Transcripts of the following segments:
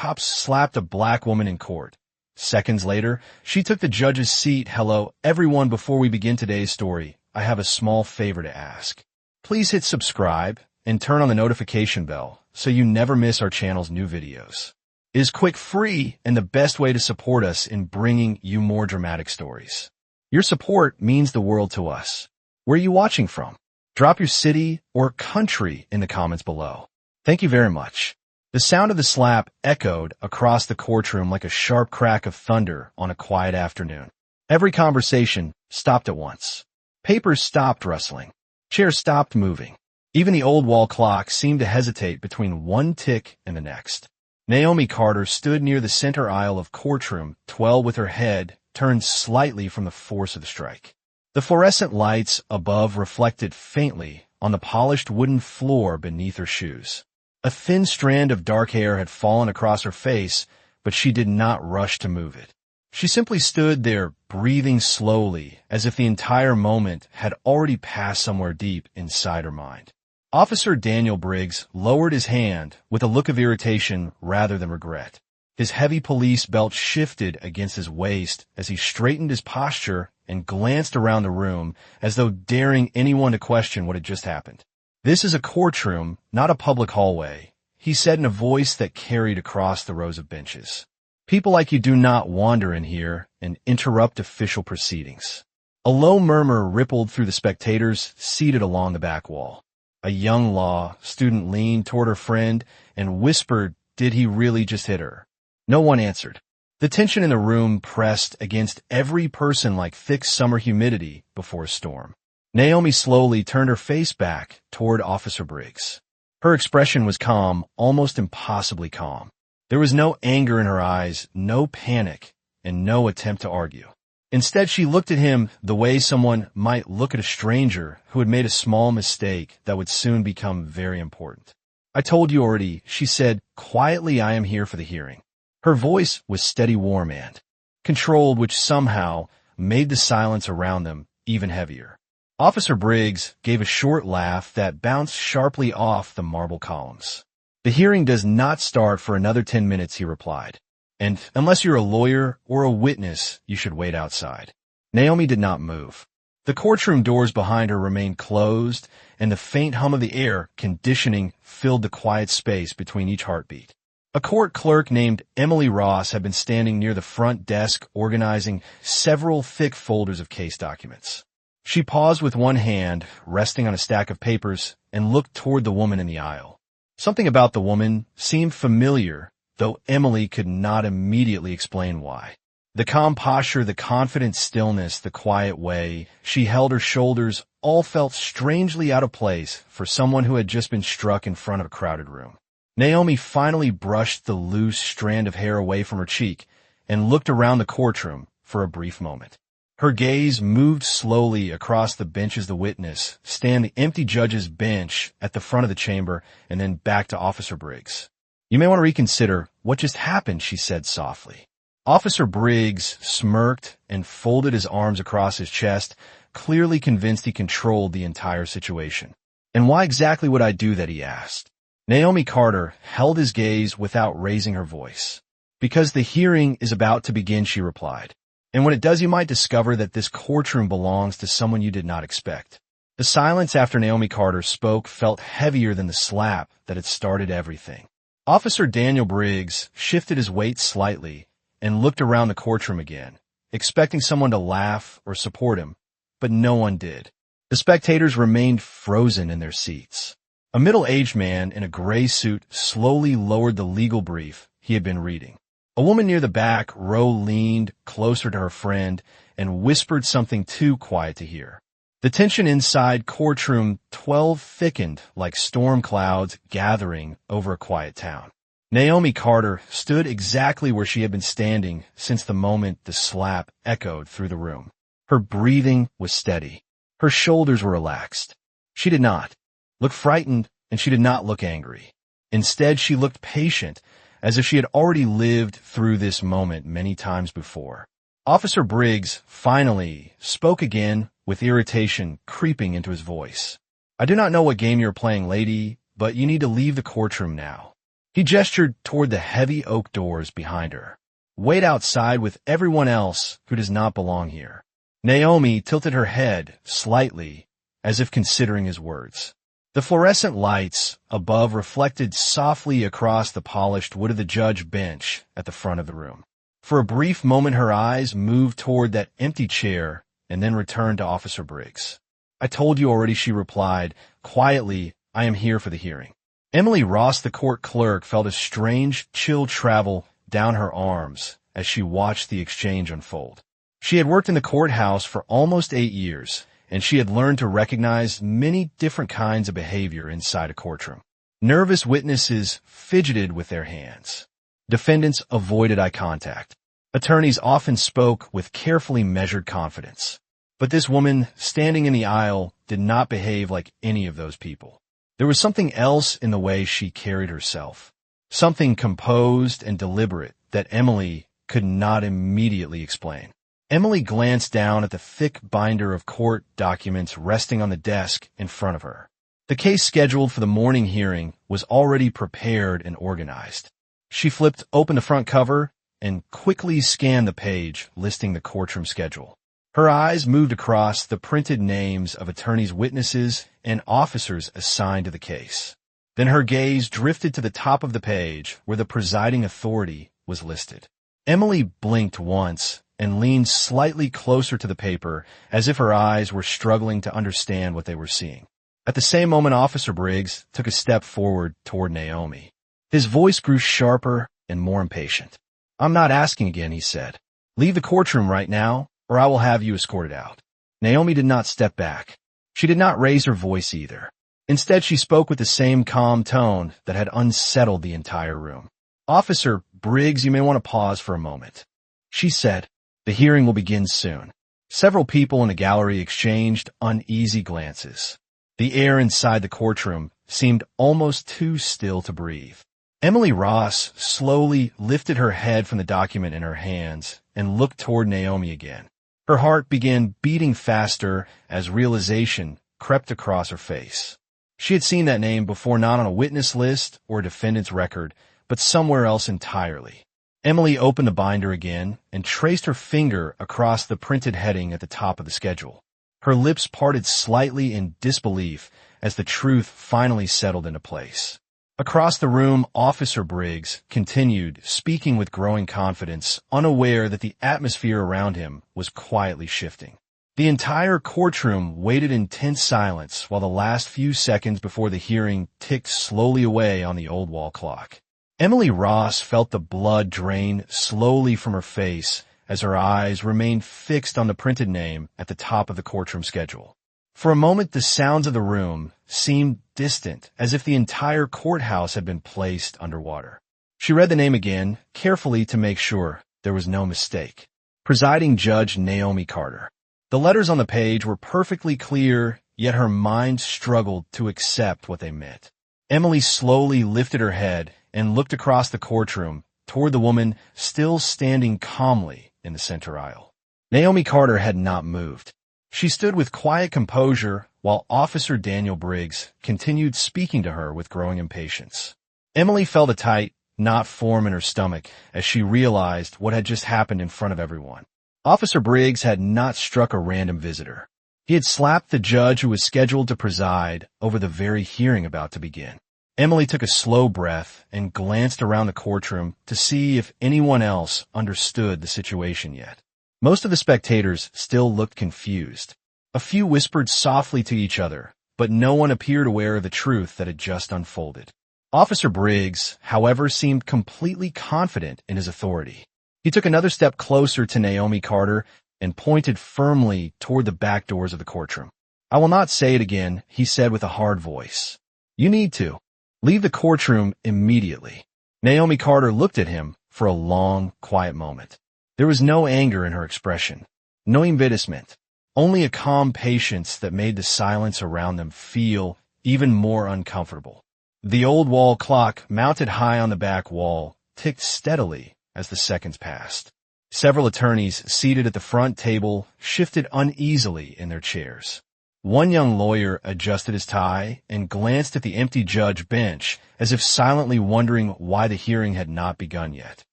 cops slapped a black woman in court. Seconds later, she took the judge's seat. Hello, everyone. Before we begin today's story, I have a small favor to ask. Please hit subscribe and turn on the notification bell so you never miss our channel's new videos. It is quick, free, and the best way to support us in bringing you more dramatic stories. Your support means the world to us. Where are you watching from? Drop your city or country in the comments below. Thank you very much. The sound of the slap echoed across the courtroom like a sharp crack of thunder on a quiet afternoon. Every conversation stopped at once. Papers stopped rustling. Chairs stopped moving. Even the old wall clock seemed to hesitate between one tick and the next. Naomi Carter stood near the center aisle of courtroom 12 with her head turned slightly from the force of the strike. The fluorescent lights above reflected faintly on the polished wooden floor beneath her shoes. A thin strand of dark hair had fallen across her face, but she did not rush to move it. She simply stood there, breathing slowly, as if the entire moment had already passed somewhere deep inside her mind. Officer Daniel Briggs lowered his hand with a look of irritation rather than regret. His heavy police belt shifted against his waist as he straightened his posture and glanced around the room as though daring anyone to question what had just happened. "This is a courtroom, not a public hallway," he said in a voice that carried across the rows of benches. "People like you do not wander in here and interrupt official proceedings." A low murmur rippled through the spectators seated along the back wall. A young law student leaned toward her friend and whispered, "Did he really just hit her?" No one answered. The tension in the room pressed against every person like thick summer humidity before a storm. Naomi slowly turned her face back toward Officer Briggs. Her expression was calm, almost impossibly calm. There was no anger in her eyes, no panic, and no attempt to argue. Instead, she looked at him the way someone might look at a stranger who had made a small mistake that would soon become very important. "I told you already," she said quietly, "I am here for the hearing." Her voice was steady, warm, and controlled, which somehow made the silence around them even heavier. Officer Briggs gave a short laugh that bounced sharply off the marble columns. "The hearing does not start for another 10 minutes, he replied. "And unless you're a lawyer or a witness, you should wait outside." Naomi did not move. The courtroom doors behind her remained closed, and the faint hum of the air conditioning filled the quiet space between each heartbeat. A court clerk named Emily Ross had been standing near the front desk organizing several thick folders of case documents. She paused with one hand resting on a stack of papers and looked toward the woman in the aisle. Something about the woman seemed familiar, though Emily could not immediately explain why. The calm posture, the confident stillness, the quiet way she held her shoulders all felt strangely out of place for someone who had just been struck in front of a crowded room. Naomi finally brushed the loose strand of hair away from her cheek and looked around the courtroom for a brief moment. Her gaze moved slowly across the benches, the witness stand, the empty judge's bench at the front of the chamber, and then back to Officer Briggs. "You may want to reconsider what just happened," she said softly. Officer Briggs smirked and folded his arms across his chest, clearly convinced he controlled the entire situation. "And why exactly would I do that?" he asked. Naomi Carter held his gaze without raising her voice. "Because the hearing is about to begin," she replied. "And when it does, you might discover that this courtroom belongs to someone you did not expect." The silence after Naomi Carter spoke felt heavier than the slap that had started everything. Officer Daniel Briggs shifted his weight slightly and looked around the courtroom again, expecting someone to laugh or support him, but no one did. The spectators remained frozen in their seats. A middle-aged man in a gray suit slowly lowered the legal brief he had been reading. A woman near the back row leaned closer to her friend and whispered something too quiet to hear. The tension inside courtroom 12 thickened like storm clouds gathering over a quiet town. Naomi Carter stood exactly where she had been standing since the moment the slap echoed through the room. Her breathing was steady. Her shoulders were relaxed. She did not look frightened, and she did not look angry. Instead, she looked patient, as if she had already lived through this moment many times before. Officer Briggs finally spoke again, with irritation creeping into his voice. "I do not know what game you're playing, lady, but you need to leave the courtroom now." He gestured toward the heavy oak doors behind her. "Wait outside with everyone else who does not belong here." Naomi tilted her head slightly, as if considering his words. The fluorescent lights above reflected softly across the polished wood of the judge bench at the front of the room. For a brief moment her eyes moved toward that empty chair and then returned to Officer Briggs. "I told you already," she replied. Quietly, "I am here for the hearing." Emily Ross, the court clerk, felt a strange chill travel down her arms as she watched the exchange unfold. She had worked in the courthouse for almost 8 years, and she had learned to recognize many different kinds of behavior inside a courtroom. Nervous witnesses fidgeted with their hands. Defendants avoided eye contact. Attorneys often spoke with carefully measured confidence. But this woman, standing in the aisle, did not behave like any of those people. There was something else in the way she carried herself. Something composed and deliberate that Emily could not immediately explain. Emily glanced down at the thick binder of court documents resting on the desk in front of her. The case scheduled for the morning hearing was already prepared and organized. She flipped open the front cover and quickly scanned the page listing the courtroom schedule. Her eyes moved across the printed names of attorneys, witnesses, and officers assigned to the case. Then her gaze drifted to the top of the page where the presiding authority was listed. Emily blinked once and leaned slightly closer to the paper as if her eyes were struggling to understand what they were seeing. At the same moment, Officer Briggs took a step forward toward Naomi. His voice grew sharper and more impatient. "I'm not asking again," he said. "Leave the courtroom right now, or I will have you escorted out." Naomi did not step back. She did not raise her voice either. Instead, she spoke with the same calm tone that had unsettled the entire room. "Officer Briggs, you may want to pause for a moment," she said. "The hearing will begin soon." Several people in the gallery exchanged uneasy glances. The air inside the courtroom seemed almost too still to breathe. Emily Ross slowly lifted her head from the document in her hands and looked toward Naomi again. Her heart began beating faster as realization crept across her face. She had seen that name before, not on a witness list or a defendant's record, but somewhere else entirely. Emily opened the binder again and traced her finger across the printed heading at the top of the schedule. Her lips parted slightly in disbelief as the truth finally settled into place. Across the room, Officer Briggs continued, speaking with growing confidence, unaware that the atmosphere around him was quietly shifting. The entire courtroom waited in tense silence while the last few seconds before the hearing ticked slowly away on the old wall clock. Emily Ross felt the blood drain slowly from her face as her eyes remained fixed on the printed name at the top of the courtroom schedule. For a moment, the sounds of the room seemed distant, as if the entire courthouse had been placed underwater. She read the name again, carefully to make sure there was no mistake. Presiding Judge Naomi Carter. The letters on the page were perfectly clear, yet her mind struggled to accept what they meant. Emily slowly lifted her head and looked across the courtroom toward the woman still standing calmly in the center aisle. Naomi Carter had not moved. She stood with quiet composure while Officer Daniel Briggs continued speaking to her with growing impatience. Emily felt a tight knot form in her stomach as she realized what had just happened in front of everyone. Officer Briggs had not struck a random visitor. He had slapped the judge who was scheduled to preside over the very hearing about to begin. Emily took a slow breath and glanced around the courtroom to see if anyone else understood the situation yet. Most of the spectators still looked confused. A few whispered softly to each other, but no one appeared aware of the truth that had just unfolded. Officer Briggs, however, seemed completely confident in his authority. He took another step closer to Naomi Carter and pointed firmly toward the back doors of the courtroom. "I will not say it again," he said with a hard voice. "You need to. Leave the courtroom immediately." Naomi Carter looked at him for a long, quiet moment. There was no anger in her expression, no embarrassment, only a calm patience that made the silence around them feel even more uncomfortable. The old wall clock, mounted high on the back wall, ticked steadily as the seconds passed. Several attorneys seated at the front table shifted uneasily in their chairs. One young lawyer adjusted his tie and glanced at the empty judge bench as if silently wondering why the hearing had not begun yet.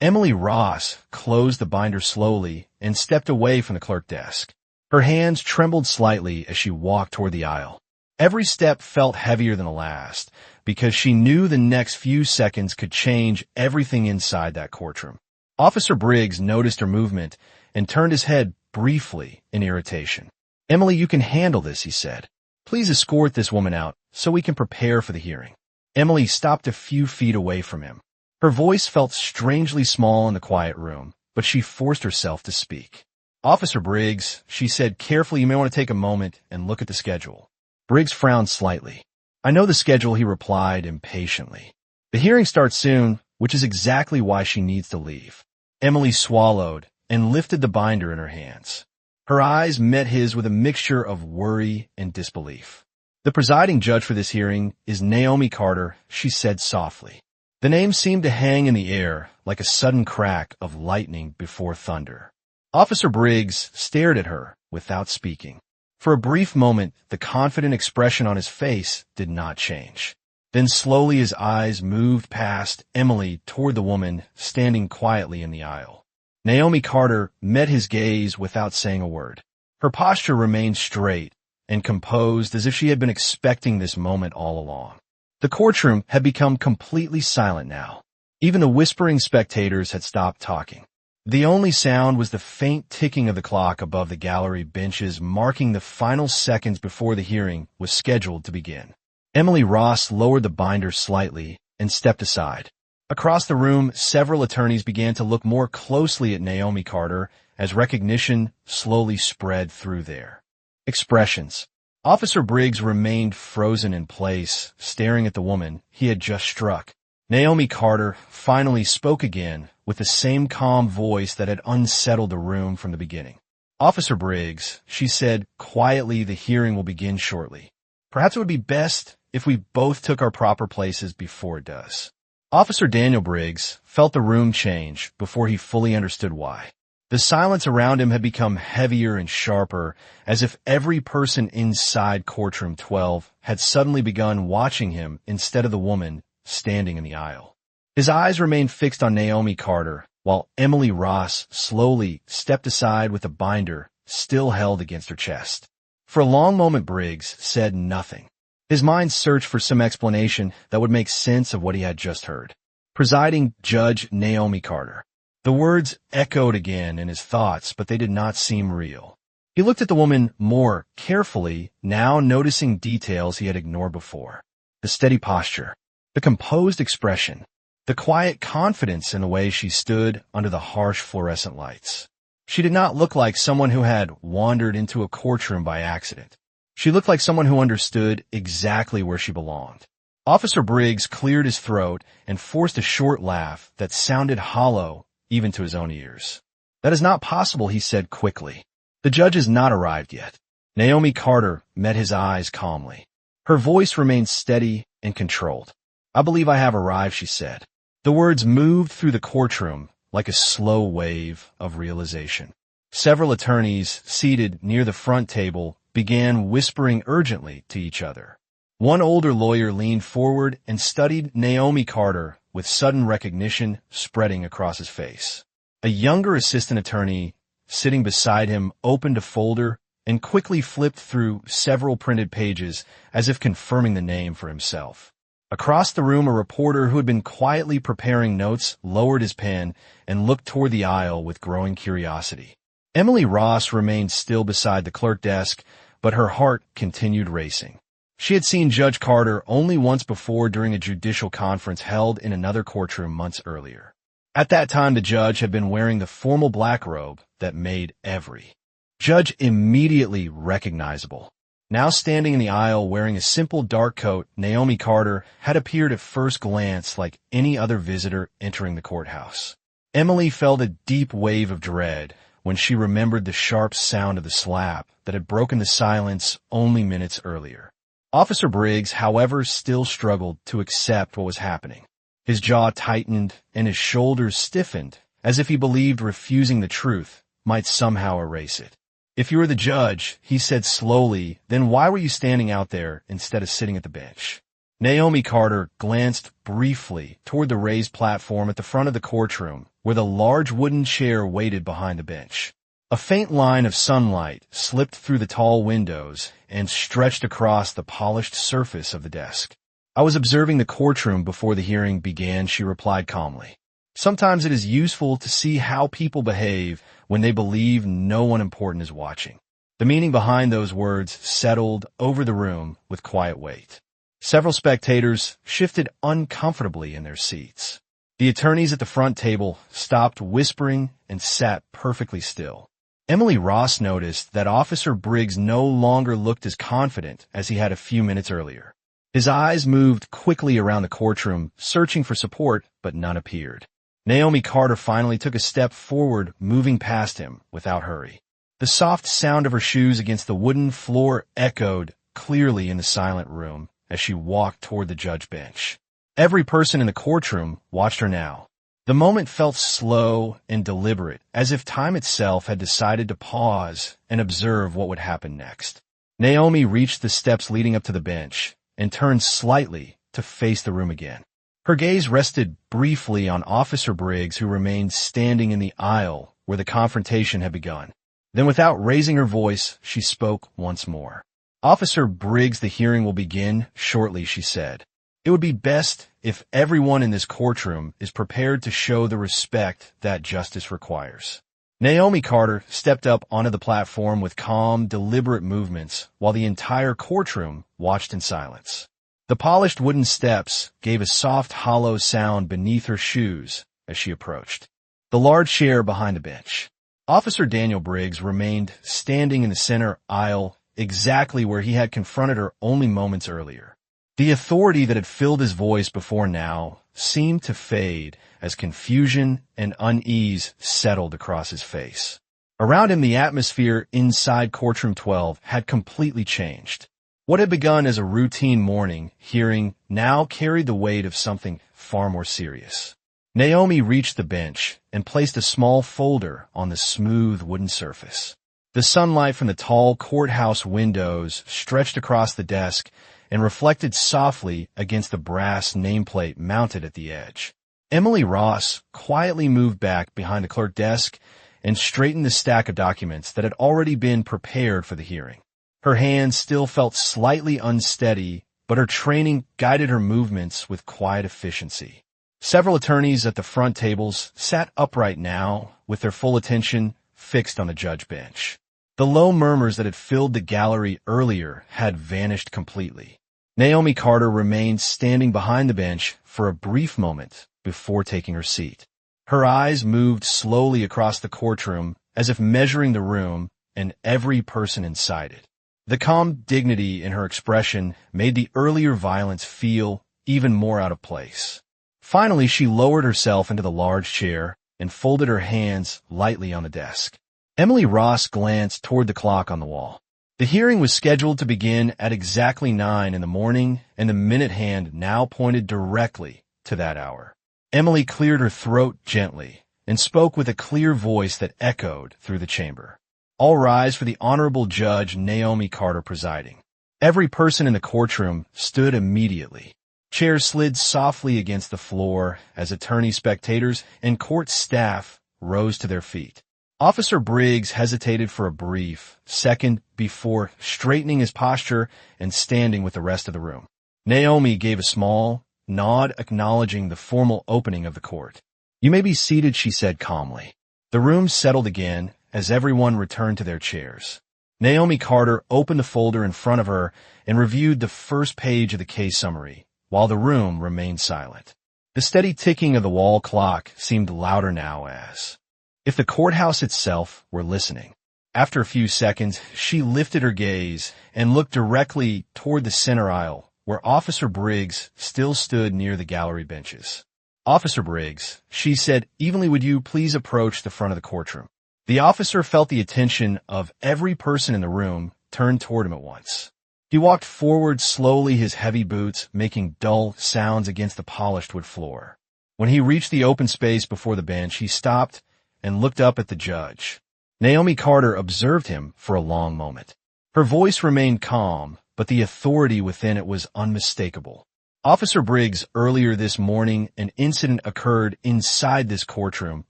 Emily Ross closed the binder slowly and stepped away from the clerk desk. Her hands trembled slightly as she walked toward the aisle. Every step felt heavier than the last because she knew the next few seconds could change everything inside that courtroom. Officer Briggs noticed her movement and turned his head briefly in irritation. "Emily, you can handle this," he said. "Please escort this woman out so we can prepare for the hearing." Emily stopped a few feet away from him. Her voice felt strangely small in the quiet room, but she forced herself to speak. "Officer Briggs," she said carefully, "you may want to take a moment and look at the schedule." Briggs frowned slightly. "I know the schedule," he replied impatiently. "The hearing starts soon, which is exactly why she needs to leave." Emily swallowed and lifted the binder in her hands. Her eyes met his with a mixture of worry and disbelief. "The presiding judge for this hearing is Naomi Carter," she said softly. The name seemed to hang in the air like a sudden crack of lightning before thunder. Officer Briggs stared at her without speaking. For a brief moment, the confident expression on his face did not change. Then slowly his eyes moved past Emily toward the woman standing quietly in the aisle. Naomi Carter met his gaze without saying a word. Her posture remained straight and composed as if she had been expecting this moment all along. The courtroom had become completely silent now. Even the whispering spectators had stopped talking. The only sound was the faint ticking of the clock above the gallery benches, marking the final seconds before the hearing was scheduled to begin. Emily Ross lowered the binder slightly and stepped aside. Across the room, several attorneys began to look more closely at Naomi Carter as recognition slowly spread through their expressions. Officer Briggs remained frozen in place, staring at the woman he had just struck. Naomi Carter finally spoke again with the same calm voice that had unsettled the room from the beginning. "Officer Briggs," she said quietly, "the hearing will begin shortly. Perhaps it would be best if we both took our proper places before it does." Officer Daniel Briggs felt the room change before he fully understood why. The silence around him had become heavier and sharper, as if every person inside courtroom 12 had suddenly begun watching him instead of the woman standing in the aisle. His eyes remained fixed on Naomi Carter, while Emily Ross slowly stepped aside with the binder still held against her chest. For a long moment, Briggs said nothing. His mind searched for some explanation that would make sense of what he had just heard. Presiding Judge Naomi Carter. The words echoed again in his thoughts, but they did not seem real. He looked at the woman more carefully, now noticing details he had ignored before. The steady posture, the composed expression, the quiet confidence in the way she stood under the harsh fluorescent lights. She did not look like someone who had wandered into a courtroom by accident. She looked like someone who understood exactly where she belonged. Officer Briggs cleared his throat and forced a short laugh that sounded hollow even to his own ears. "That is not possible," he said quickly. "The judge has not arrived yet." Naomi Carter met his eyes calmly. Her voice remained steady and controlled. "I believe I have arrived," she said. The words moved through the courtroom like a slow wave of realization. Several attorneys seated near the front table began whispering urgently to each other. One older lawyer leaned forward and studied Naomi Carter with sudden recognition spreading across his face. A younger assistant attorney sitting beside him opened a folder and quickly flipped through several printed pages as if confirming the name for himself. Across the room, a reporter who had been quietly preparing notes lowered his pen and looked toward the aisle with growing curiosity. Emily Ross remained still beside the clerk desk, but her heart continued racing. She had seen Judge Carter only once before during a judicial conference held in another courtroom months earlier. At that time, the judge had been wearing the formal black robe that made every judge immediately recognizable. Now standing in the aisle wearing a simple dark coat, Naomi Carter had appeared at first glance like any other visitor entering the courthouse. Emily felt a deep wave of dread when she remembered the sharp sound of the slap that had broken the silence only minutes earlier. Officer Briggs, however, still struggled to accept what was happening. His jaw tightened and his shoulders stiffened, as if he believed refusing the truth might somehow erase it. If you were the judge, he said slowly, then why were you standing out there instead of sitting at the bench? Naomi Carter glanced briefly toward the raised platform at the front of the courtroom, where the large wooden chair waited behind the bench. A faint line of sunlight slipped through the tall windows and stretched across the polished surface of the desk. I was observing the courtroom before the hearing began, she replied calmly. Sometimes it is useful to see how people behave when they believe no one important is watching. The meaning behind those words settled over the room with quiet weight. Several spectators shifted uncomfortably in their seats. The attorneys at the front table stopped whispering and sat perfectly still. Emily Ross noticed that Officer Briggs no longer looked as confident as he had a few minutes earlier. His eyes moved quickly around the courtroom, searching for support, but none appeared. Naomi Carter finally took a step forward, moving past him without hurry. The soft sound of her shoes against the wooden floor echoed clearly in the silent room as she walked toward the judge bench. Every person in the courtroom watched her now. The moment felt slow and deliberate, as if time itself had decided to pause and observe what would happen next. Naomi reached the steps leading up to the bench and turned slightly to face the room again. Her gaze rested briefly on Officer Briggs, who remained standing in the aisle where the confrontation had begun. Then, without raising her voice, she spoke once more. "Officer Briggs, the hearing will begin shortly," she said. "It would be best if everyone in this courtroom is prepared to show the respect that justice requires." Naomi Carter stepped up onto the platform with calm, deliberate movements, while the entire courtroom watched in silence. The polished wooden steps gave a soft, hollow sound beneath her shoes as she approached the large chair behind the bench. Officer Daniel Briggs remained standing in the center aisle, exactly where he had confronted her only moments earlier. The authority that had filled his voice before now seemed to fade as confusion and unease settled across his face. Around him, the atmosphere inside Courtroom 12 had completely changed. What had begun as a routine morning hearing now carried the weight of something far more serious. Naomi reached the bench and placed a small folder on the smooth wooden surface. The sunlight from the tall courthouse windows stretched across the desk and reflected softly against the brass nameplate mounted at the edge. Emily Ross quietly moved back behind the clerk desk and straightened the stack of documents that had already been prepared for the hearing. Her hands still felt slightly unsteady, but her training guided her movements with quiet efficiency. Several attorneys at the front tables sat upright now, with their full attention fixed on the judge bench. The low murmurs that had filled the gallery earlier had vanished completely. Naomi Carter remained standing behind the bench for a brief moment before taking her seat. Her eyes moved slowly across the courtroom, as if measuring the room and every person inside it. The calm dignity in her expression made the earlier violence feel even more out of place. Finally, she lowered herself into the large chair and folded her hands lightly on the desk. Emily Ross glanced toward the clock on the wall. The hearing was scheduled to begin at exactly 9 in the morning, and the minute hand now pointed directly to that hour. Emily cleared her throat gently and spoke with a clear voice that echoed through the chamber. "All rise for the Honorable Judge Naomi Carter presiding." Every person in the courtroom stood immediately. Chairs slid softly against the floor as attorney spectators and court staff rose to their feet. Officer Briggs hesitated for a brief second before straightening his posture and standing with the rest of the room. Naomi gave a small nod acknowledging the formal opening of the court. "You may be seated," she said calmly. The room settled again as everyone returned to their chairs. Naomi Carter opened the folder in front of her and reviewed the first page of the case summary, while the room remained silent. The steady ticking of the wall clock seemed louder now, as if the courthouse itself were listening. After a few seconds, she lifted her gaze and looked directly toward the center aisle, where Officer Briggs still stood near the gallery benches. "Officer Briggs," she said evenly, "would you please approach the front of the courtroom?" The officer felt the attention of every person in the room turned toward him at once. He walked forward slowly, his heavy boots making dull sounds against the polished wood floor. When he reached the open space before the bench, he stopped and looked up at the judge. Naomi Carter observed him for a long moment. Her voice remained calm, but the authority within it was unmistakable. Officer Briggs, earlier this morning, an incident occurred inside this courtroom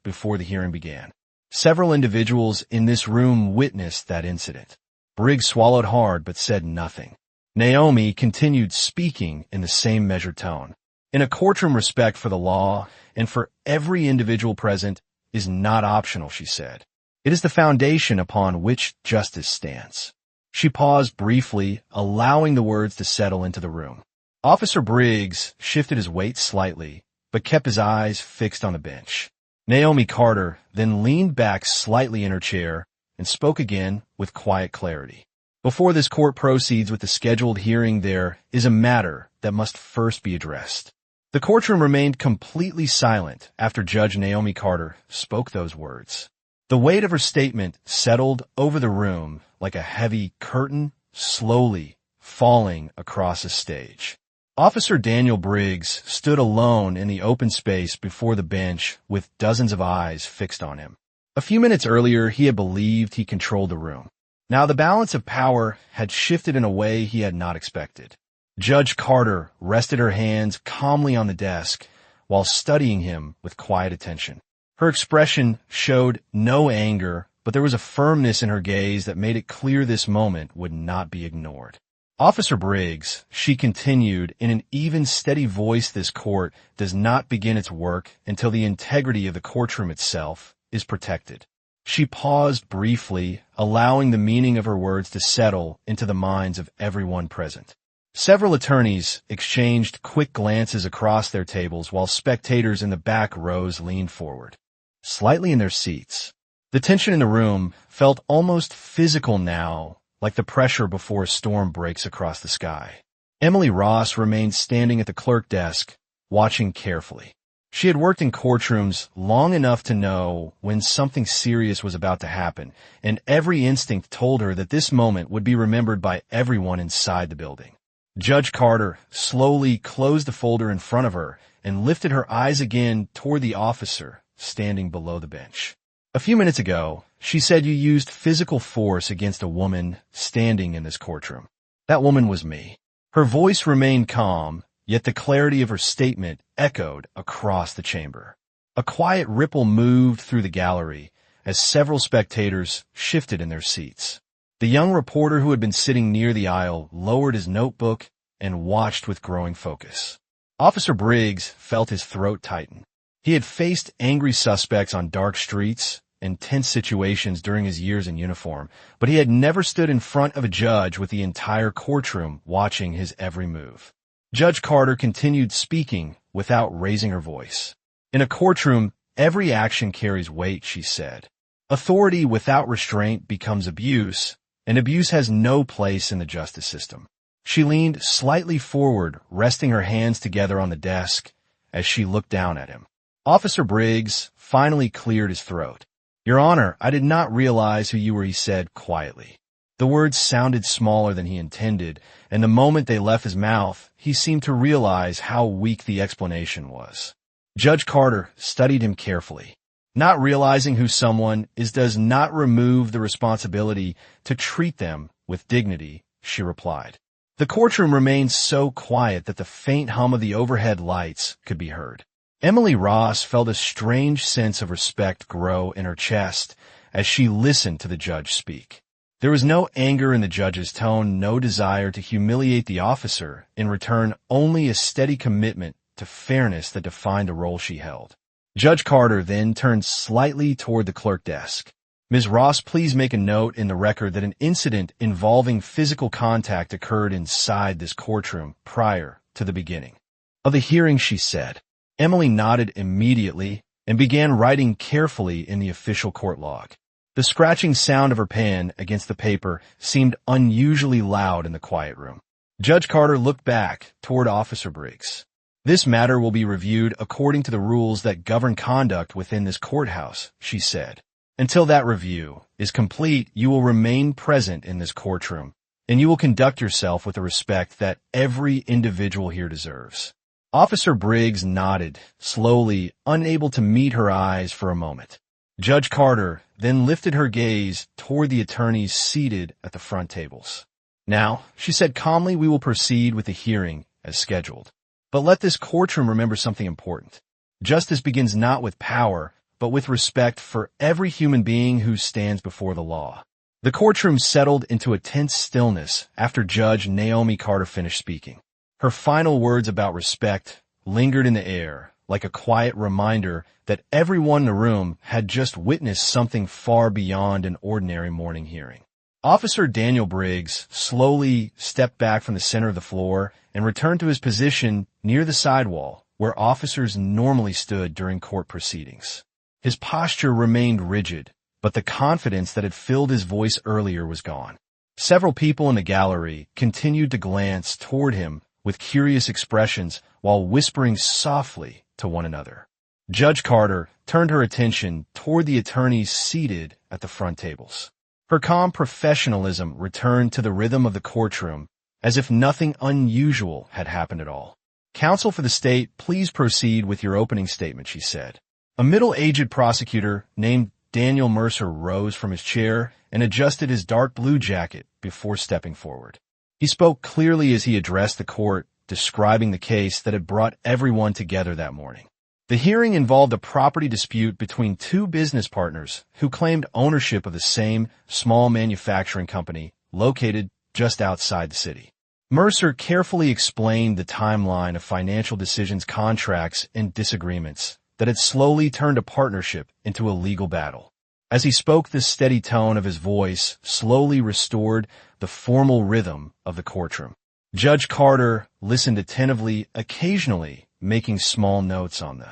before the hearing began. Several individuals in this room witnessed that incident. Briggs swallowed hard but said nothing. Naomi continued speaking in the same measured tone. In a courtroom, respect for the law and for every individual present is not optional, she said. It is the foundation upon which justice stands. She paused briefly, allowing the words to settle into the room. Officer Briggs shifted his weight slightly, but kept his eyes fixed on the bench. Naomi Carter then leaned back slightly in her chair and spoke again with quiet clarity. Before this court proceeds with the scheduled hearing, there is a matter that must first be addressed. The courtroom remained completely silent after Judge Naomi Carter spoke those words. The weight of her statement settled over the room like a heavy curtain slowly falling across a stage. Officer Daniel Briggs stood alone in the open space before the bench with dozens of eyes fixed on him. A few minutes earlier, he had believed he controlled the room. Now the balance of power had shifted in a way he had not expected. Judge Carter rested her hands calmly on the desk while studying him with quiet attention. Her expression showed no anger, but there was a firmness in her gaze that made it clear this moment would not be ignored. Officer Briggs, she continued in an even, steady voice, this court does not begin its work until the integrity of the courtroom itself is protected. She paused briefly, allowing the meaning of her words to settle into the minds of everyone present. Several attorneys exchanged quick glances across their tables while spectators in the back rows leaned forward, slightly in their seats. The tension in the room felt almost physical now, like the pressure before a storm breaks across the sky. Emily Ross remained standing at the clerk desk, watching carefully. She had worked in courtrooms long enough to know when something serious was about to happen, and every instinct told her that this moment would be remembered by everyone inside the building. Judge Carter slowly closed the folder in front of her and lifted her eyes again toward the officer standing below the bench. A few minutes ago, she said you used physical force against a woman standing in this courtroom. That woman was me. Her voice remained calm, yet the clarity of her statement echoed across the chamber. A quiet ripple moved through the gallery as several spectators shifted in their seats. The young reporter who had been sitting near the aisle lowered his notebook and watched with growing focus. Officer Briggs felt his throat tighten. He had faced angry suspects on dark streets and tense situations during his years in uniform, but he had never stood in front of a judge with the entire courtroom watching his every move. Judge Carter continued speaking without raising her voice. In a courtroom, every action carries weight, she said. Authority without restraint becomes abuse, and abuse has no place in the justice system. She leaned slightly forward, resting her hands together on the desk as she looked down at him. Officer Briggs finally cleared his throat. Your Honor, I did not realize who you were, he said quietly. The words sounded smaller than he intended, and the moment they left his mouth, he seemed to realize how weak the explanation was. Judge Carter studied him carefully. Not realizing who someone is does not remove the responsibility to treat them with dignity, she replied. The courtroom remained so quiet that the faint hum of the overhead lights could be heard. Emily Ross felt a strange sense of respect grow in her chest as she listened to the judge speak. There was no anger in the judge's tone, no desire to humiliate the officer, in return only a steady commitment to fairness that defined the role she held. Judge Carter then turned slightly toward the clerk desk. Ms. Ross, please make a note in the record that an incident involving physical contact occurred inside this courtroom prior to the beginning of the hearing, she said. Emily nodded immediately and began writing carefully in the official court log. The scratching sound of her pen against the paper seemed unusually loud in the quiet room. Judge Carter looked back toward Officer Briggs. This matter will be reviewed according to the rules that govern conduct within this courthouse, she said. Until that review is complete, you will remain present in this courtroom, and you will conduct yourself with the respect that every individual here deserves. Officer Briggs nodded, slowly, unable to meet her eyes for a moment. Judge Carter then lifted her gaze toward the attorneys seated at the front tables. "Now," she said calmly, "we will proceed with the hearing as scheduled. But let this courtroom remember something important. Justice begins not with power, but with respect for every human being who stands before the law." The courtroom settled into a tense stillness after Judge Naomi Carter finished speaking. Her final words about respect lingered in the air, like a quiet reminder that everyone in the room had just witnessed something far beyond an ordinary morning hearing. Officer Daniel Briggs slowly stepped back from the center of the floor and returned to his position near the sidewall, where officers normally stood during court proceedings. His posture remained rigid, but the confidence that had filled his voice earlier was gone. Several people in the gallery continued to glance toward him with curious expressions while whispering softly to one another. Judge Carter turned her attention toward the attorneys seated at the front tables. Her calm professionalism returned to the rhythm of the courtroom as if nothing unusual had happened at all. "Counsel for the state, please proceed with your opening statement," she said. A middle-aged prosecutor named Daniel Mercer rose from his chair and adjusted his dark blue jacket before stepping forward. He spoke clearly as he addressed the court, describing the case that had brought everyone together that morning. The hearing involved a property dispute between two business partners who claimed ownership of the same small manufacturing company located just outside the city. Mercer carefully explained the timeline of financial decisions, contracts, and disagreements that had slowly turned a partnership into a legal battle. As he spoke, the steady tone of his voice slowly restored the formal rhythm of the courtroom. Judge Carter listened attentively, occasionally making small notes on the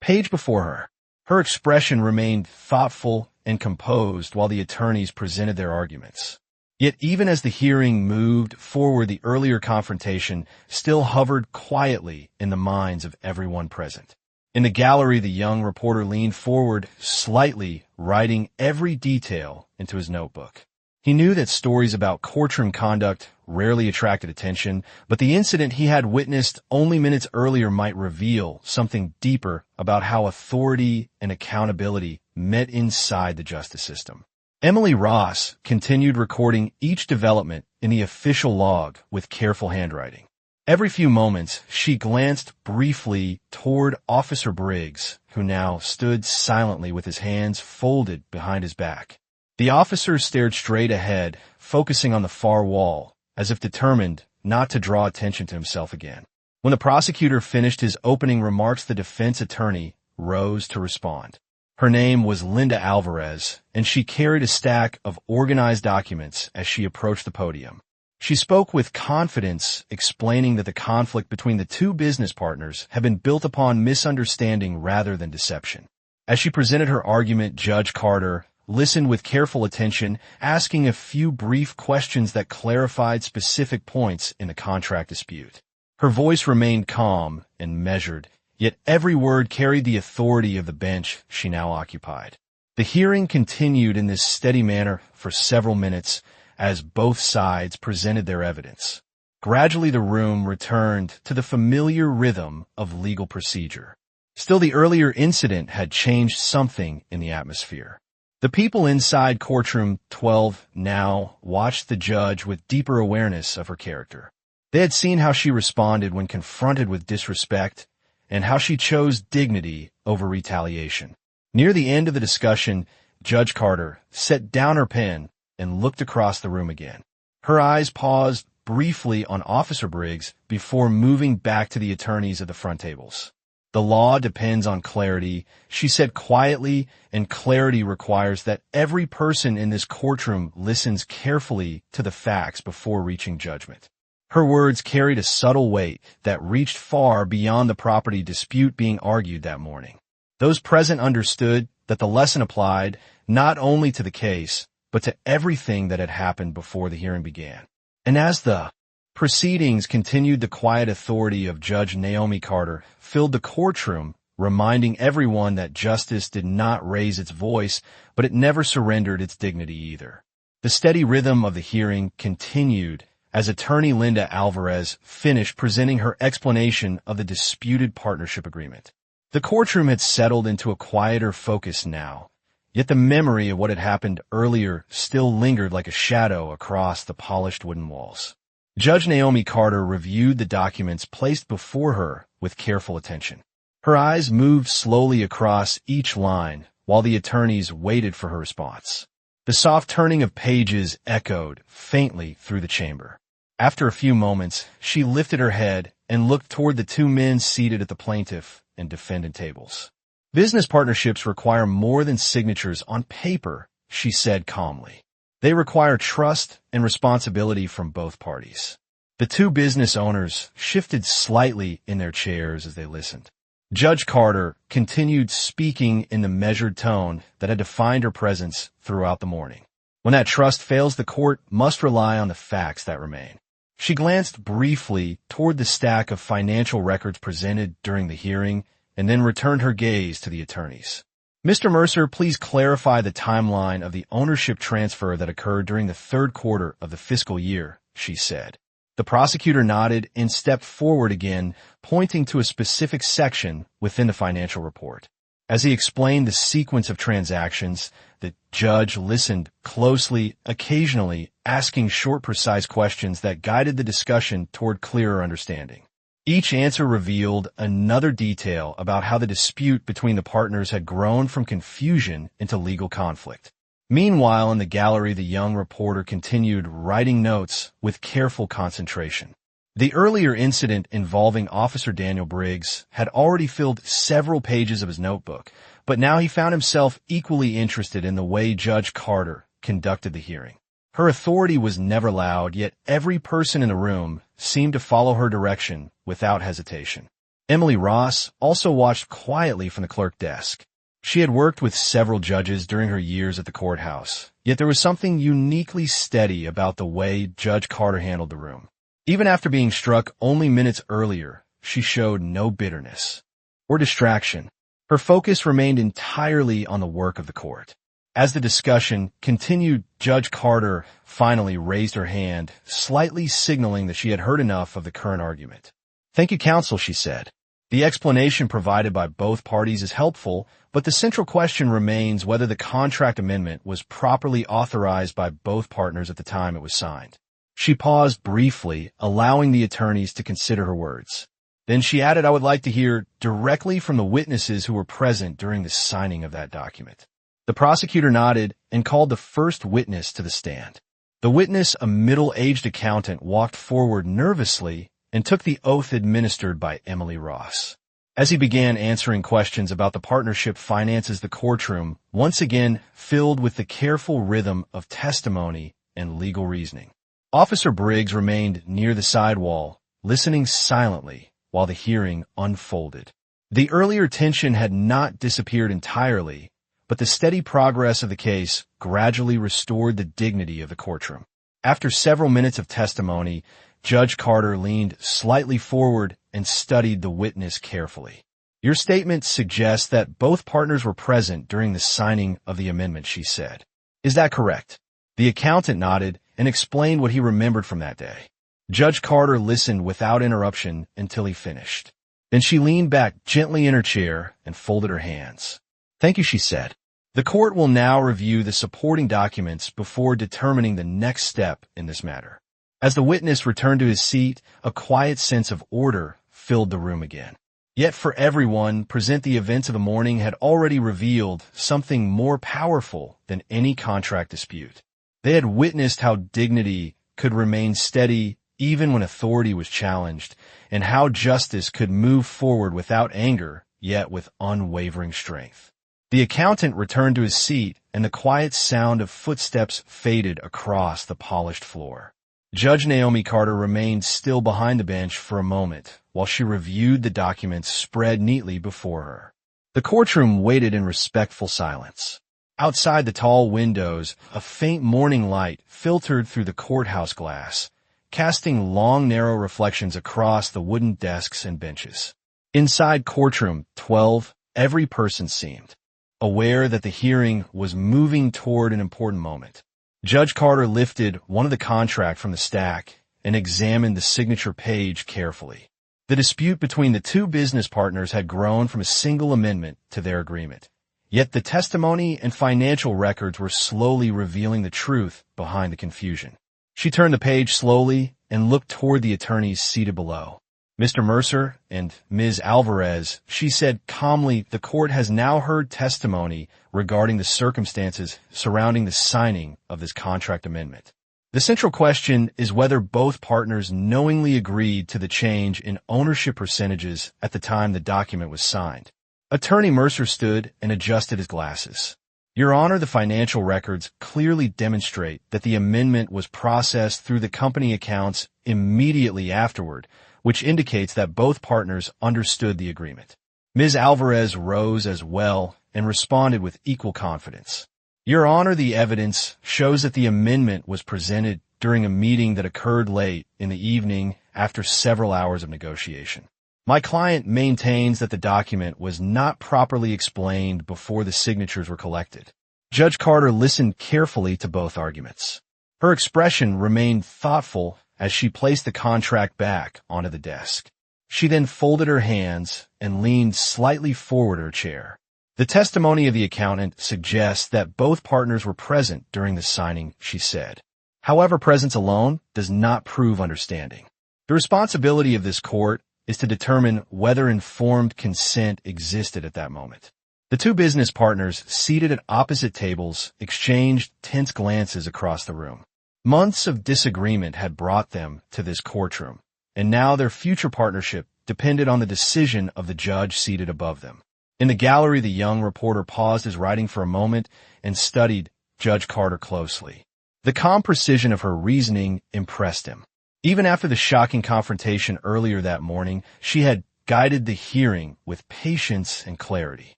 page before her. Her expression remained thoughtful and composed while the attorneys presented their arguments. Yet even as the hearing moved forward, the earlier confrontation still hovered quietly in the minds of everyone present. In the gallery, the young reporter leaned forward slightly, writing every detail into his notebook. He knew that stories about courtroom conduct rarely attracted attention, but the incident he had witnessed only minutes earlier might reveal something deeper about how authority and accountability met inside the justice system. Emily Ross continued recording each development in the official log with careful handwriting. Every few moments, she glanced briefly toward Officer Briggs, who now stood silently with his hands folded behind his back. The officer stared straight ahead, focusing on the far wall, as if determined not to draw attention to himself again. When the prosecutor finished his opening remarks, the defense attorney rose to respond. Her name was Linda Alvarez, and she carried a stack of organized documents as she approached the podium. She spoke with confidence, explaining that the conflict between the two business partners had been built upon misunderstanding rather than deception. As she presented her argument, Judge Carter listened with careful attention, asking a few brief questions that clarified specific points in the contract dispute. Her voice remained calm and measured, yet every word carried the authority of the bench she now occupied. The hearing continued in this steady manner for several minutes as both sides presented their evidence. Gradually, the room returned to the familiar rhythm of legal procedure. Still, the earlier incident had changed something in the atmosphere. The people inside courtroom 12 now watched the judge with deeper awareness of her character. They had seen how she responded when confronted with disrespect and how she chose dignity over retaliation. Near the end of the discussion, Judge Carter set down her pen and looked across the room again. Her eyes paused briefly on Officer Briggs before moving back to the attorneys at the front tables. "The law depends on clarity," she said quietly, "and clarity requires that every person in this courtroom listens carefully to the facts before reaching judgment." Her words carried a subtle weight that reached far beyond the property dispute being argued that morning. Those present understood that the lesson applied not only to the case, but to everything that had happened before the hearing began. And as the proceedings continued, the quiet authority of Judge Naomi Carter filled the courtroom, reminding everyone that justice did not raise its voice, but it never surrendered its dignity either. The steady rhythm of the hearing continued as Attorney Linda Alvarez finished presenting her explanation of the disputed partnership agreement. The courtroom had settled into a quieter focus now, Yet the memory of what had happened earlier still lingered like a shadow across the polished wooden walls. Judge Naomi Carter reviewed the documents placed before her with careful attention. Her eyes moved slowly across each line while the attorneys waited for her response. The soft turning of pages echoed faintly through the chamber. After a few moments, she lifted her head and looked toward the two men seated at the plaintiff and defendant tables. "Business partnerships require more than signatures on paper," she said calmly. "They require trust and responsibility from both parties." The two business owners shifted slightly in their chairs as they listened. Judge Carter continued speaking in the measured tone that had defined her presence throughout the morning. "When that trust fails, the court must rely on the facts that remain." She glanced briefly toward the stack of financial records presented during the hearing and then returned her gaze to the attorneys. "Mr. Mercer, please clarify the timeline of the ownership transfer that occurred during the third quarter of the fiscal year," she said. The prosecutor nodded and stepped forward again, pointing to a specific section within the financial report. As he explained the sequence of transactions, the judge listened closely, occasionally asking short, precise questions that guided the discussion toward clearer understanding. Each answer revealed another detail about how the dispute between the partners had grown from confusion into legal conflict. Meanwhile, in the gallery, the young reporter continued writing notes with careful concentration. The earlier incident involving Officer Daniel Briggs had already filled several pages of his notebook, but now he found himself equally interested in the way Judge Carter conducted the hearing. Her authority was never loud, yet every person in the room seemed to follow her direction without hesitation. Emily Ross also watched quietly from the clerk desk. She had worked with several judges during her years at the courthouse, yet there was something uniquely steady about the way Judge Carter handled the room. Even after being struck only minutes earlier, she showed no bitterness or distraction. Her focus remained entirely on the work of the court. As the discussion continued, Judge Carter finally raised her hand, slightly signaling that she had heard enough of the current argument. "Thank you, counsel," she said. "The explanation provided by both parties is helpful, but the central question remains whether the contract amendment was properly authorized by both partners at the time it was signed." She paused briefly, allowing the attorneys to consider her words. Then she added, "I would like to hear directly from the witnesses who were present during the signing of that document." The prosecutor nodded and called the first witness to the stand. The witness, a middle-aged accountant, walked forward nervously and took the oath administered by Emily Ross. As he began answering questions about the partnership finances, the courtroom once again filled with the careful rhythm of testimony and legal reasoning. Officer Briggs remained near the side wall, listening silently while the hearing unfolded. The earlier tension had not disappeared entirely, but the steady progress of the case gradually restored the dignity of the courtroom. After several minutes of testimony, Judge Carter leaned slightly forward and studied the witness carefully. "Your statement suggests that both partners were present during the signing of the amendment," she said. "Is that correct?" The accountant nodded and explained what he remembered from that day. Judge Carter listened without interruption until he finished. Then she leaned back gently in her chair and folded her hands. "Thank you," she said. "The court will now review the supporting documents before determining the next step in this matter." As the witness returned to his seat, a quiet sense of order filled the room again. Yet for everyone present, the events of the morning had already revealed something more powerful than any contract dispute. They had witnessed how dignity could remain steady even when authority was challenged, and how justice could move forward without anger, yet with unwavering strength. The accountant returned to his seat, and the quiet sound of footsteps faded across the polished floor. Judge Naomi Carter remained still behind the bench for a moment while she reviewed the documents spread neatly before her. The courtroom waited in respectful silence. Outside the tall windows, a faint morning light filtered through the courthouse glass, casting long, narrow reflections across the wooden desks and benches. Inside courtroom 12, every person seemed aware that the hearing was moving toward an important moment. Judge Carter lifted one of the contracts from the stack and examined the signature page carefully. The dispute between the two business partners had grown from a single amendment to their agreement, Yet the testimony and financial records were slowly revealing the truth behind the confusion. She turned the page slowly and looked toward the attorneys seated below. Mr. Mercer and Ms. Alvarez, she said calmly, the court has now heard testimony regarding the circumstances surrounding the signing of this contract amendment. The central question is whether both partners knowingly agreed to the change in ownership percentages at the time the document was signed. Attorney Mercer stood and adjusted his glasses. Your Honor, the financial records clearly demonstrate that the amendment was processed through the company accounts immediately afterward, which indicates that both partners understood the agreement. Ms. Alvarez rose as well and responded with equal confidence. Your Honor, the evidence shows that the amendment was presented during a meeting that occurred late in the evening after several hours of negotiation. My client maintains that the document was not properly explained before the signatures were collected. Judge Carter listened carefully to both arguments. Her expression remained thoughtful as she placed the contract back onto the desk. She then folded her hands and leaned slightly forward her chair. The testimony of the accountant suggests that both partners were present during the signing, she said. However, presence alone does not prove understanding. The responsibility of this court is to determine whether informed consent existed at that moment. The two business partners seated at opposite tables exchanged tense glances across the room. Months of disagreement had brought them to this courtroom, and now their future partnership depended on the decision of the judge seated above them. In the gallery, the young reporter paused his writing for a moment and studied Judge Carter closely. The calm precision of her reasoning impressed him. Even after the shocking confrontation earlier that morning, she had guided the hearing with patience and clarity.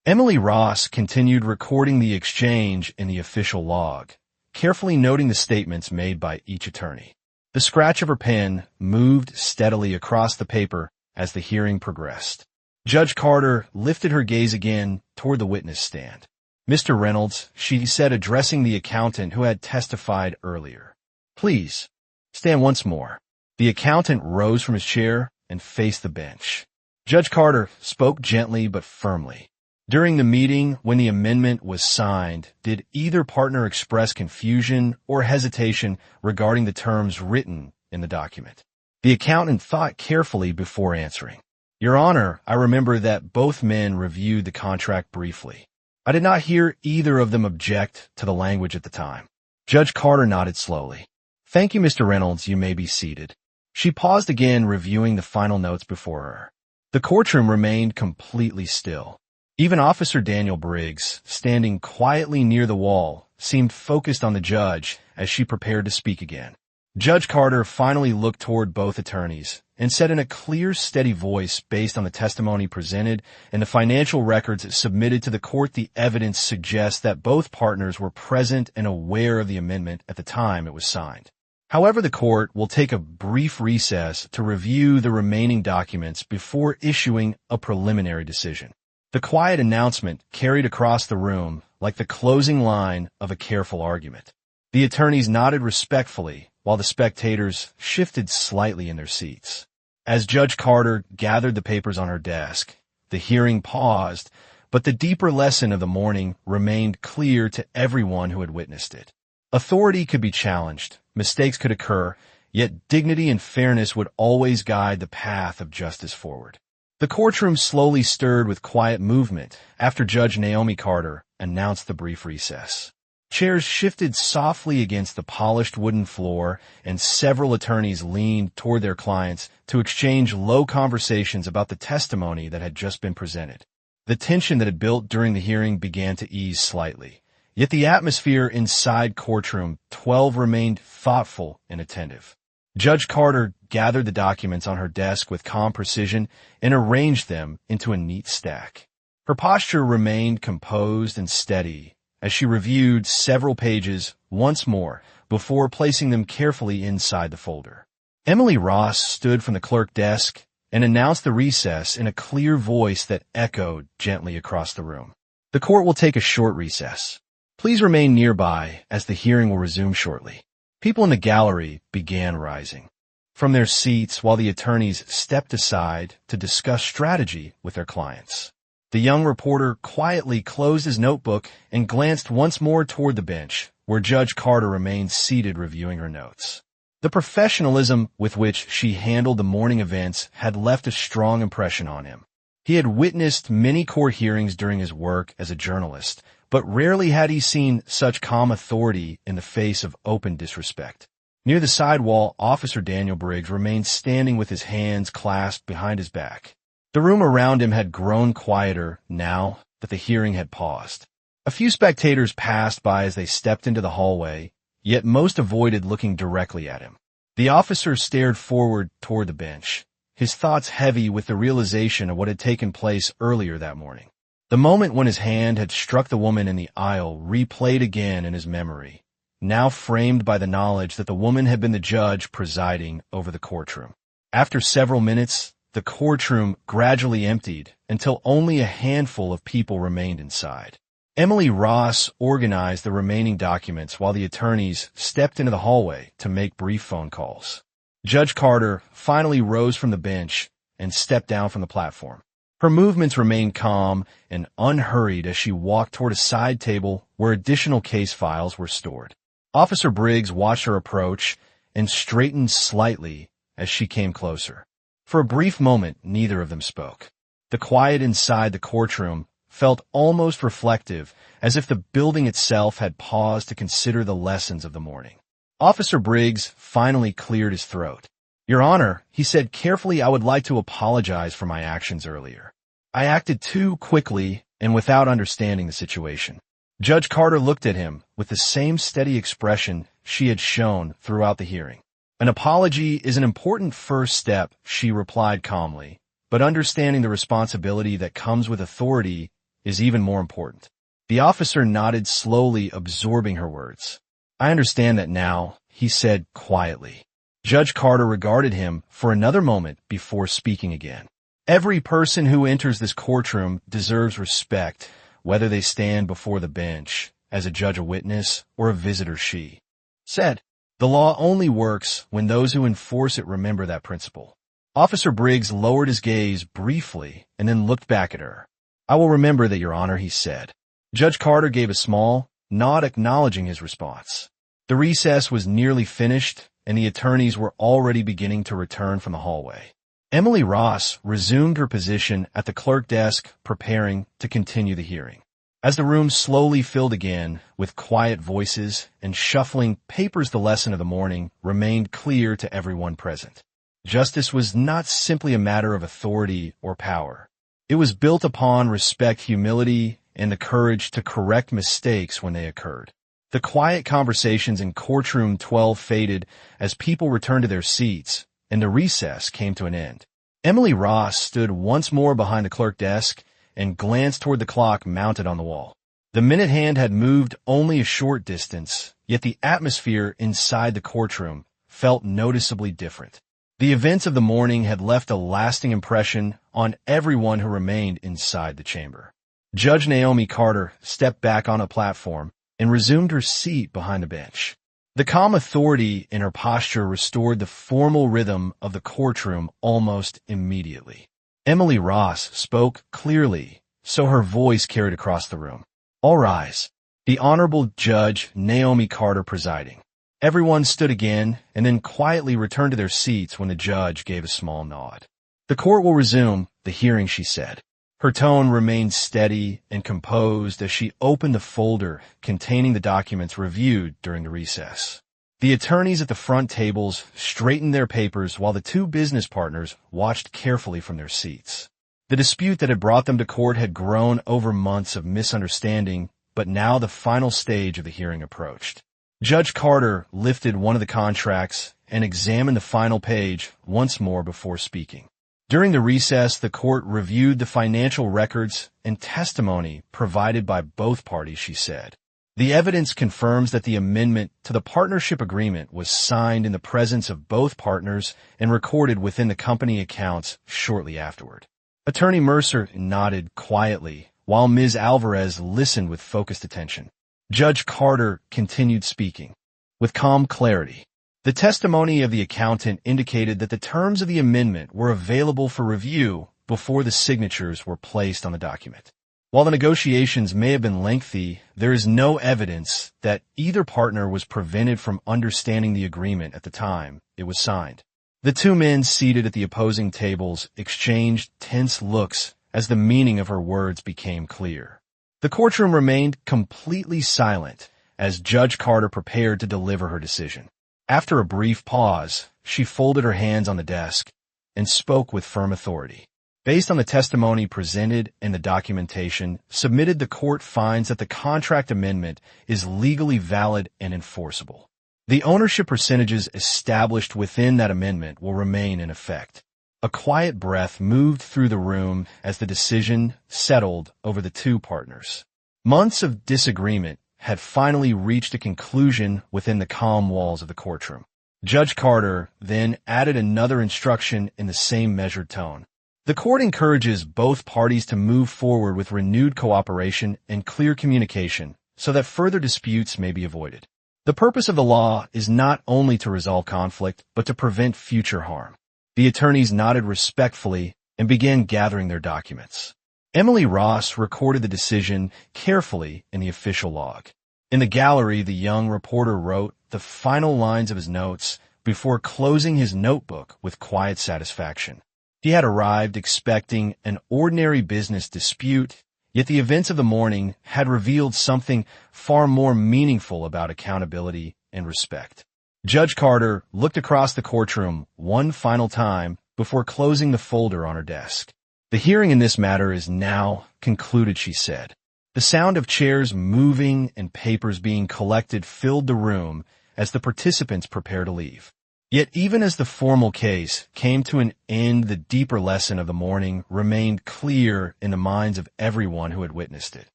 Emily Ross continued recording the exchange in the official log, carefully noting the statements made by each attorney. The scratch of her pen moved steadily across the paper as the hearing progressed. Judge Carter lifted her gaze again toward the witness stand. Mr. Reynolds, she said, addressing the accountant who had testified earlier. Please, stand once more. The accountant rose from his chair and faced the bench. Judge Carter spoke gently but firmly. During the meeting, when the amendment was signed, did either partner express confusion or hesitation regarding the terms written in the document? The accountant thought carefully before answering. Your Honor, I remember that both men reviewed the contract briefly. I did not hear either of them object to the language at the time. Judge Carter nodded slowly. Thank you, Mr. Reynolds. You may be seated. She paused again, reviewing the final notes before her. The courtroom remained completely still. Even Officer Daniel Briggs, standing quietly near the wall, seemed focused on the judge as she prepared to speak again. Judge Carter finally looked toward both attorneys and said in a clear, steady voice, based on the testimony presented and the financial records submitted to the court, the evidence suggests that both partners were present and aware of the amendment at the time it was signed. However, the court will take a brief recess to review the remaining documents before issuing a preliminary decision. The quiet announcement carried across the room like the closing line of a careful argument. The attorneys nodded respectfully while the spectators shifted slightly in their seats. As Judge Carter gathered the papers on her desk, the hearing paused, but the deeper lesson of the morning remained clear to everyone who had witnessed it. Authority could be challenged, mistakes could occur, yet dignity and fairness would always guide the path of justice forward. The courtroom slowly stirred with quiet movement after Judge Naomi Carter announced the brief recess. Chairs shifted softly against the polished wooden floor, and several attorneys leaned toward their clients to exchange low conversations about the testimony that had just been presented. The tension that had built during the hearing began to ease slightly. Yet the atmosphere inside courtroom 12 remained thoughtful and attentive. Judge Carter gathered the documents on her desk with calm precision and arranged them into a neat stack. Her posture remained composed and steady as she reviewed several pages once more before placing them carefully inside the folder. Emily Ross stood from the clerk desk and announced the recess in a clear voice that echoed gently across the room. The court will take a short recess. Please remain nearby as the hearing will resume shortly. People in the gallery began rising from their seats while the attorneys stepped aside to discuss strategy with their clients. The young reporter quietly closed his notebook and glanced once more toward the bench, where Judge Carter remained seated reviewing her notes. The professionalism with which she handled the morning events had left a strong impression on him. He had witnessed many court hearings during his work as a journalist, but rarely had he seen such calm authority in the face of open disrespect. Near the sidewall, Officer Daniel Briggs remained standing with his hands clasped behind his back. The room around him had grown quieter now that the hearing had paused. A few spectators passed by as they stepped into the hallway, yet most avoided looking directly at him. The officer stared forward toward the bench, his thoughts heavy with the realization of what had taken place earlier that morning. The moment when his hand had struck the woman in the aisle replayed again in his memory, now framed by the knowledge that the woman had been the judge presiding over the courtroom. After several minutes, the courtroom gradually emptied until only a handful of people remained inside. Emily Ross organized the remaining documents while the attorneys stepped into the hallway to make brief phone calls. Judge Carter finally rose from the bench and stepped down from the platform. Her movements remained calm and unhurried as she walked toward a side table where additional case files were stored. Officer Briggs watched her approach and straightened slightly as she came closer. For a brief moment, neither of them spoke. The quiet inside the courtroom felt almost reflective, as if the building itself had paused to consider the lessons of the morning. Officer Briggs finally cleared his throat. "Your Honor," he said carefully, "I would like to apologize for my actions earlier. I acted too quickly and without understanding the situation." Judge Carter looked at him with the same steady expression she had shown throughout the hearing. "An apology is an important first step," she replied calmly, "but understanding the responsibility that comes with authority is even more important." The officer nodded slowly, absorbing her words. "I understand that now," he said quietly. Judge Carter regarded him for another moment before speaking again. "Every person who enters this courtroom deserves respect, whether they stand before the bench, as a judge, a witness, or a visitor," she said. "The law only works when those who enforce it remember that principle." Officer Briggs lowered his gaze briefly and then looked back at her. "I will remember that, Your Honor," he said. Judge Carter gave a small nod acknowledging his response. The recess was nearly finished, and the attorneys were already beginning to return from the hallway. Emily Ross resumed her position at the clerk desk, preparing to continue the hearing. As the room slowly filled again with quiet voices and shuffling papers, the lesson of the morning remained clear to everyone present. Justice was not simply a matter of authority or power. It was built upon respect, humility, and the courage to correct mistakes when they occurred. The quiet conversations in courtroom 12 faded as people returned to their seats, and the recess came to an end. Emily Ross stood once more behind the clerk desk and glanced toward the clock mounted on the wall. The minute hand had moved only a short distance, yet the atmosphere inside the courtroom felt noticeably different. The events of the morning had left a lasting impression on everyone who remained inside the chamber. Judge Naomi Carter stepped back on a platform and resumed her seat behind the bench. The calm authority in her posture restored the formal rhythm of the courtroom almost immediately. Emily Ross spoke clearly, so her voice carried across the room. "All rise. The Honorable Judge Naomi Carter presiding." Everyone stood again and then quietly returned to their seats when the judge gave a small nod. "The court will resume the hearing," she said. Her tone remained steady and composed as she opened the folder containing the documents reviewed during the recess. The attorneys at the front tables straightened their papers while the two business partners watched carefully from their seats. The dispute that had brought them to court had grown over months of misunderstanding, but now the final stage of the hearing approached. Judge Carter lifted one of the contracts and examined the final page once more before speaking. During the recess, the court reviewed the financial records and testimony provided by both parties, she said. The evidence confirms that the amendment to the partnership agreement was signed in the presence of both partners and recorded within the company accounts shortly afterward. Attorney Mercer nodded quietly, while Ms. Alvarez listened with focused attention. Judge Carter continued speaking with calm clarity. The testimony of the accountant indicated that the terms of the amendment were available for review, before the signatures were placed on the document. While the negotiations may have been lengthy, there is no evidence that either partner was prevented from understanding the agreement at the time it was signed. The two men seated at the opposing tables exchanged tense looks as the meaning of her words became clear. The courtroom remained completely silent as Judge Carter prepared to deliver her decision. After a brief pause, she folded her hands on the desk and spoke with firm authority. Based on the testimony presented and the documentation submitted, the court finds that the contract amendment is legally valid and enforceable. The ownership percentages established within that amendment will remain in effect. A quiet breath moved through the room as the decision settled over the two partners. Months of disagreement had finally reached a conclusion within the calm walls of the courtroom. Judge Carter then added another instruction in the same measured tone. The court encourages both parties to move forward with renewed cooperation and clear communication so that further disputes may be avoided. The purpose of the law is not only to resolve conflict, but to prevent future harm. The attorneys nodded respectfully and began gathering their documents. Emily Ross recorded the decision carefully in the official log. In the gallery, the young reporter wrote the final lines of his notes before closing his notebook with quiet satisfaction. He had arrived expecting an ordinary business dispute, yet the events of the morning had revealed something far more meaningful about accountability and respect. Judge Carter looked across the courtroom one final time before closing the folder on her desk. The hearing in this matter is now concluded, she said. The sound of chairs moving and papers being collected filled the room as the participants prepared to leave. Yet even as the formal case came to an end, the deeper lesson of the morning remained clear in the minds of everyone who had witnessed it.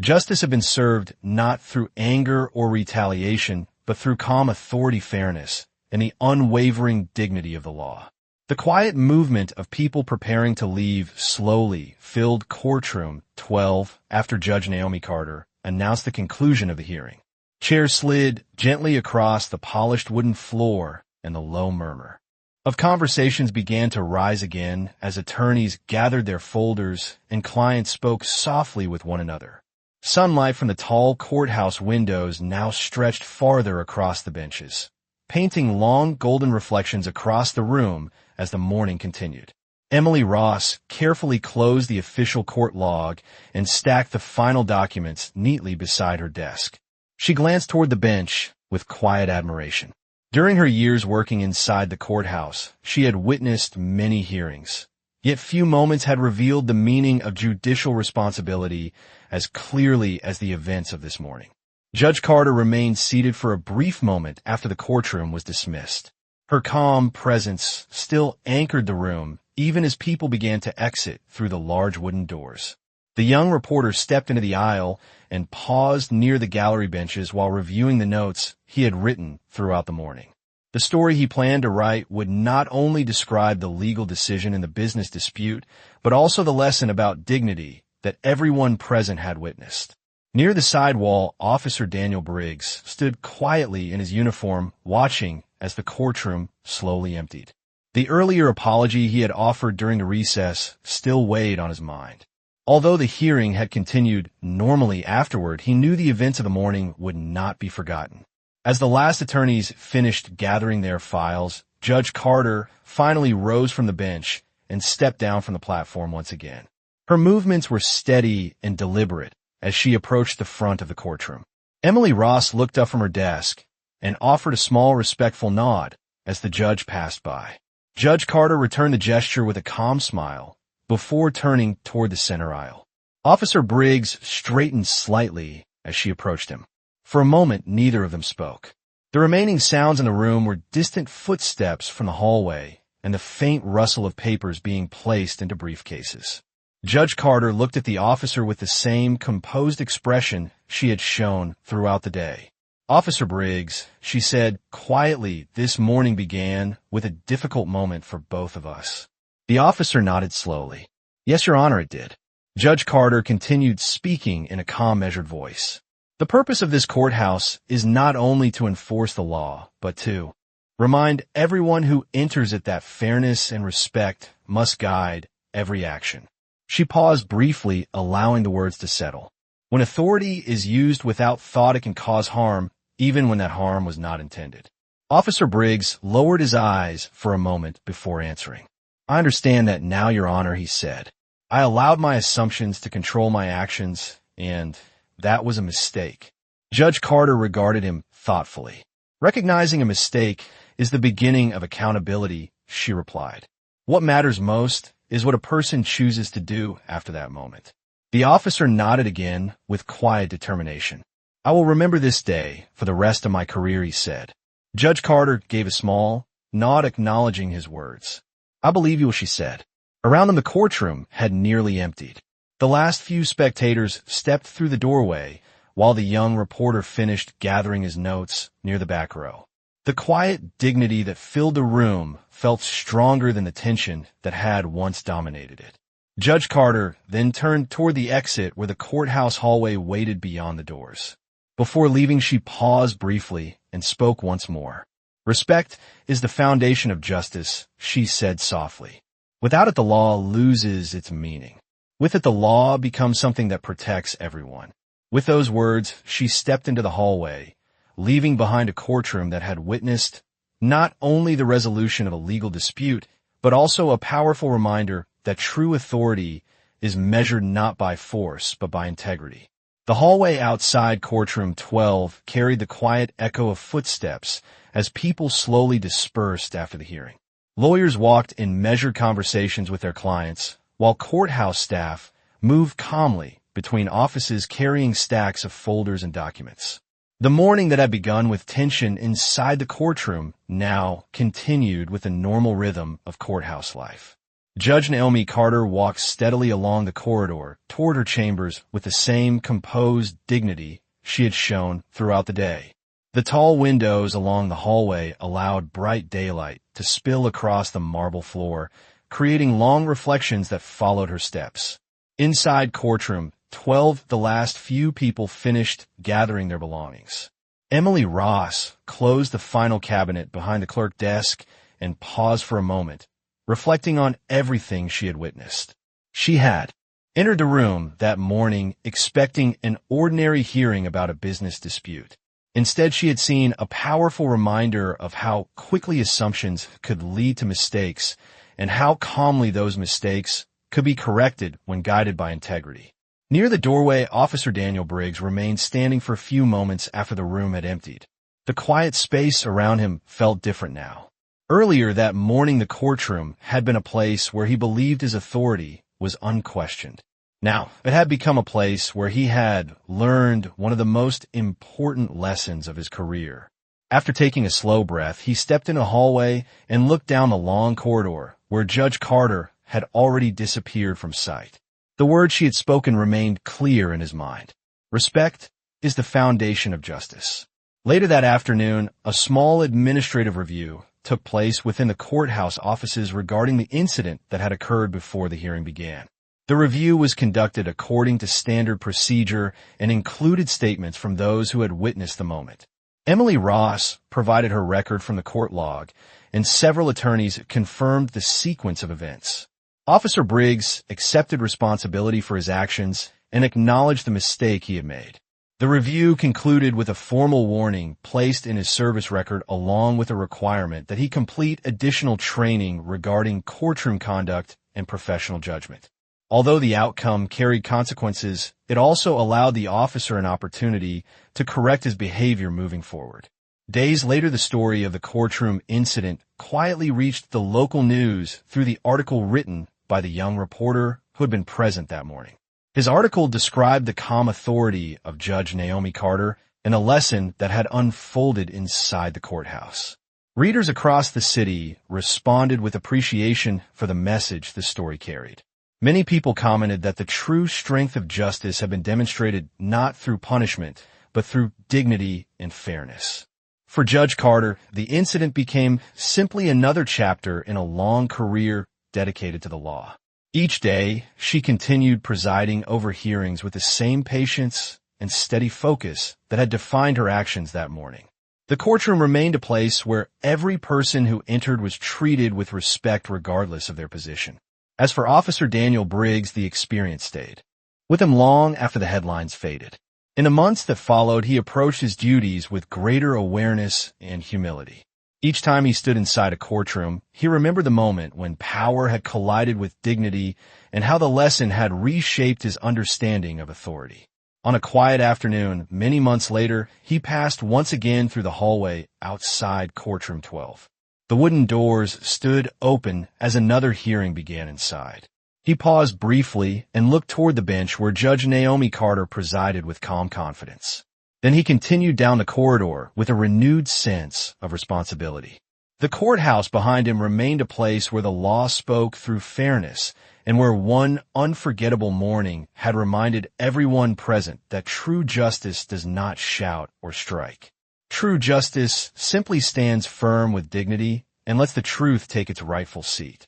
Justice had been served not through anger or retaliation, but through calm authority, fairness, and the unwavering dignity of the law. The quiet movement of people preparing to leave slowly filled courtroom 12 after Judge Naomi Carter announced the conclusion of the hearing. Chairs slid gently across the polished wooden floor, and the low murmur of conversations began to rise again as attorneys gathered their folders and clients spoke softly with one another. Sunlight from the tall courthouse windows now stretched farther across the benches, painting long golden reflections across the room as the morning continued. Emily Ross carefully closed the official court log and stacked the final documents neatly beside her desk. She glanced toward the bench with quiet admiration. During her years working inside the courthouse, she had witnessed many hearings, yet few moments had revealed the meaning of judicial responsibility as clearly as the events of this morning. Judge Carter remained seated for a brief moment after the courtroom was dismissed. Her calm presence still anchored the room, even as people began to exit through the large wooden doors. The young reporter stepped into the aisle and paused near the gallery benches while reviewing the notes he had written throughout the morning. The story he planned to write would not only describe the legal decision in the business dispute, but also the lesson about dignity that everyone present had witnessed. Near the side wall, Officer Daniel Briggs stood quietly in his uniform, watching as the courtroom slowly emptied. The earlier apology he had offered during the recess still weighed on his mind. Although the hearing had continued normally afterward, he knew the events of the morning would not be forgotten. As the last attorneys finished gathering their files, Judge Carter finally rose from the bench and stepped down from the platform once again. Her movements were steady and deliberate as she approached the front of the courtroom. Emily Ross looked up from her desk and offered a small respectful nod as the judge passed by. Judge Carter returned the gesture with a calm smile before turning toward the center aisle. Officer Briggs straightened slightly as she approached him. For a moment, neither of them spoke. The remaining sounds in the room were distant footsteps from the hallway and the faint rustle of papers being placed into briefcases. Judge Carter looked at the officer with the same composed expression she had shown throughout the day. "Officer Briggs," she said quietly, "this morning began with a difficult moment for both of us." The officer nodded slowly. "Yes, Your Honor, it did." Judge Carter continued speaking in a calm, measured voice. "The purpose of this courthouse is not only to enforce the law, but to remind everyone who enters it that fairness and respect must guide every action. She paused briefly, allowing the words to settle. When authority is used without thought, it can cause harm, even when that harm was not intended. Officer Briggs lowered his eyes for a moment before answering. I understand that now, Your Honor, he said. I allowed my assumptions to control my actions, and that was a mistake. Judge Carter regarded him thoughtfully. Recognizing a mistake is the beginning of accountability, she replied. What matters most is what a person chooses to do after that moment. The officer nodded again with quiet determination. I will remember this day for the rest of my career, he said. Judge Carter gave a small nod acknowledging his words. I believe you, she said. Around them the courtroom had nearly emptied. The last few spectators stepped through the doorway while the young reporter finished gathering his notes near the back row. The quiet dignity that filled the room felt stronger than the tension that had once dominated it. Judge Carter then turned toward the exit where the courthouse hallway waited beyond the doors. Before leaving, she paused briefly and spoke once more. Respect is the foundation of justice, she said softly. Without it, the law loses its meaning. With it, the law becomes something that protects everyone. With those words, she stepped into the hallway, leaving behind a courtroom that had witnessed not only the resolution of a legal dispute, but also a powerful reminder that true authority is measured not by force, but by integrity. The hallway outside courtroom 12 carried the quiet echo of footsteps as people slowly dispersed after the hearing. Lawyers walked in measured conversations with their clients, while courthouse staff moved calmly between offices carrying stacks of folders and documents. The morning that had begun with tension inside the courtroom now continued with the normal rhythm of courthouse life. Judge Naomi Carter walked steadily along the corridor toward her chambers with the same composed dignity she had shown throughout the day. The tall windows along the hallway allowed bright daylight to spill across the marble floor, creating long reflections that followed her steps. Inside courtroom 12, the last few people finished gathering their belongings. Emily Ross closed the final cabinet behind the clerk desk and paused for a moment, reflecting on everything she had witnessed. She had entered the room that morning expecting an ordinary hearing about a business dispute. Instead, she had seen a powerful reminder of how quickly assumptions could lead to mistakes and how calmly those mistakes could be corrected when guided by integrity. Near the doorway, Officer Daniel Briggs remained standing for a few moments after the room had emptied. The quiet space around him felt different now. Earlier that morning, the courtroom had been a place where he believed his authority was unquestioned. Now, it had become a place where he had learned one of the most important lessons of his career. After taking a slow breath, he stepped in a hallway and looked down the long corridor where Judge Carter had already disappeared from sight. The words she had spoken remained clear in his mind. Respect is the foundation of justice. Later that afternoon, a small administrative review took place within the courthouse offices regarding the incident that had occurred before the hearing began. The review was conducted according to standard procedure and included statements from those who had witnessed the moment. Emily Ross provided her record from the court log, and several attorneys confirmed the sequence of events. Officer Briggs accepted responsibility for his actions and acknowledged the mistake he had made. The review concluded with a formal warning placed in his service record along with a requirement that he complete additional training regarding courtroom conduct and professional judgment. Although the outcome carried consequences, it also allowed the officer an opportunity to correct his behavior moving forward. Days later, the story of the courtroom incident quietly reached the local news through the article written by the young reporter who had been present that morning. His article described the calm authority of Judge Naomi Carter and a lesson that had unfolded inside the courthouse. Readers across the city responded with appreciation for the message the story carried. Many people commented that the true strength of justice had been demonstrated not through punishment, but through dignity and fairness. For Judge Carter, the incident became simply another chapter in a long career dedicated to the law. Each day, she continued presiding over hearings with the same patience and steady focus that had defined her actions that morning. The courtroom remained a place where every person who entered was treated with respect regardless of their position. As for Officer Daniel Briggs, the experience stayed with him long after the headlines faded. In the months that followed, he approached his duties with greater awareness and humility. Each time he stood inside a courtroom, he remembered the moment when power had collided with dignity and how the lesson had reshaped his understanding of authority. On a quiet afternoon, many months later, he passed once again through the hallway outside courtroom 12. The wooden doors stood open as another hearing began inside. He paused briefly and looked toward the bench where Judge Naomi Carter presided with calm confidence. Then he continued down the corridor with a renewed sense of responsibility. The courthouse behind him remained a place where the law spoke through fairness and where one unforgettable morning had reminded everyone present that true justice does not shout or strike. True justice simply stands firm with dignity and lets the truth take its rightful seat.